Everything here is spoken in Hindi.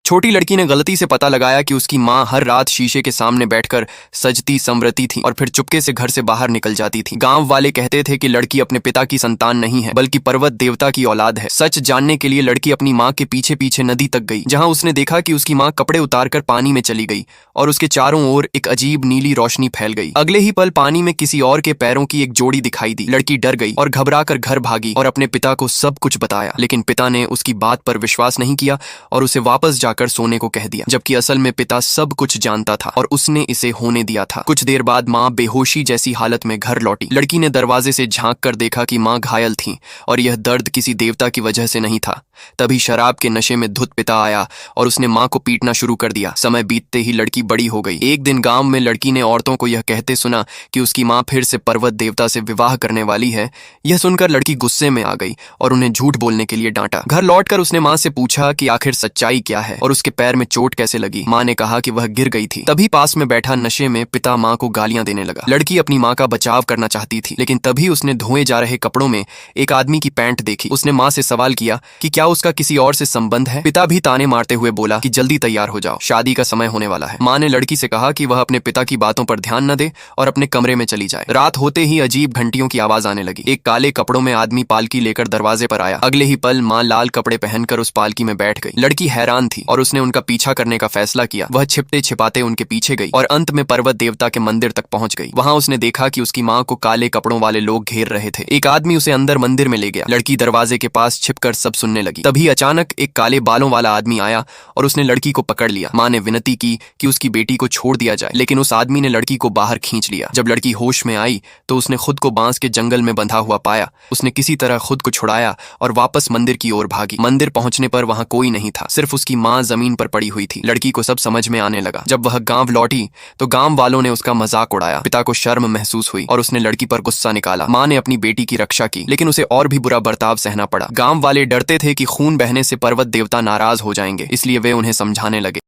छोटी लड़की ने गलती से पता लगाया कि उसकी माँ हर रात शीशे के सामने बैठकर सजती संवरती थी और फिर चुपके से घर से बाहर निकल जाती थी। गांव वाले कहते थे कि लड़की अपने पिता की संतान नहीं है बल्कि पर्वत देवता की औलाद है। सच जानने के लिए लड़की अपनी माँ के पीछे पीछे नदी तक गई, जहाँ उसने देखा कि उसकी माँ कपड़े उतारकर पानी में चली गई और उसके चारों ओर एक अजीब नीली रोशनी फैल गई। अगले ही पल पानी में किसी और के पैरों की एक जोड़ी दिखाई दी। लड़की डर गई और घबराकर घर भागी और अपने पिता को सब कुछ बताया, लेकिन पिता ने उसकी बात पर विश्वास नहीं किया और उसे वापस जाकर सोने को कह दिया, जबकि असल में पिता सब कुछ जानता था और उसने इसे होने दिया था। कुछ देर बाद माँ बेहोशी जैसी हालत में घर लौटी। लड़की ने दरवाजे से झांक कर देखा कि माँ घायल थी और यह दर्द किसी देवता की वजह से नहीं था। तभी शराब के नशे में धुत पिता आया और उसने माँ को पीटना शुरू कर दिया। समय बीतते ही लड़की बड़ी हो गई। एक दिन गांव में लड़की ने औरतों को यह कहते सुना कि उसकी माँ फिर से पर्वत देवता से विवाह करने वाली है। यह सुनकर लड़की गुस्से में आ गई और उन्हें झूठ बोलने के लिए डांटा। घर लौटकर उसने माँ से पूछा कि आखिर सच्चाई क्या है और उसके पैर में चोट कैसे लगी। माँ ने कहा कि वह गिर गई थी। तभी पास में बैठा नशे में पिता माँ को गालियां देने लगा। लड़की अपनी माँ का बचाव करना चाहती थी, लेकिन तभी उसने धोए जा रहे कपड़ों में एक आदमी की पैंट देखी। उसने माँ से सवाल किया कि क्या उसका किसी और से संबंध है। पिता भी ताने मारते हुए बोला कि जल्दी तैयार हो जाओ, शादी का समय होने वाला है। माँ ने लड़की से कहा कि वह अपने पिता की बातों पर ध्यान न दे और अपने कमरे में चली जाए। रात होते ही अजीब घंटियों की आवाज आने लगी। एक काले कपड़ों में आदमी पालकी लेकर दरवाजे पर आया। अगले ही पल माँ लाल कपड़े पहनकर उस पालकी में बैठ गई। लड़की हैरान थी और उसने उनका पीछा करने का फैसला किया। वह छिपते छिपाते उनके पीछे गई और अंत में पर्वत देवता के मंदिर तक पहुंच गई। वहां उसने देखा कि उसकी माँ को काले कपड़ों वाले लोग घेर रहे थे। एक आदमी उसे अंदर मंदिर में ले गया। लड़की दरवाजे के पास छिपकर सब सुनने लगी। तभी अचानक एक काले बालों वाला आदमी आया और उसने लड़की को पकड़ लिया। माँ ने विनती की कि उसकी बेटी को छोड़ दिया जाए, लेकिन उस आदमी ने लड़की को बाहर खींच लिया। जब लड़की होश में आई तो उसने खुद को बांस के जंगल में बंधा हुआ पाया। उसने किसी तरह खुद को छुड़ाया और वापस मंदिर की ओर भागी। मंदिर पहुंचने पर वहां कोई नहीं था, सिर्फ उसकी माँ जमीन पर पड़ी हुई थी। लड़की को सब समझ में आने लगा। जब वह गांव लौटी तो गांव वालों ने उसका मजाक उड़ाया। पिता को शर्म महसूस हुई और उसने लड़की पर गुस्सा निकाला। माँ ने अपनी बेटी की रक्षा की, लेकिन उसे और भी बुरा बर्ताव सहना पड़ा। गांव वाले डरते थे कि खून बहने से पर्वत देवता नाराज हो जाएंगे, इसलिए वे उन्हें समझाने लगे।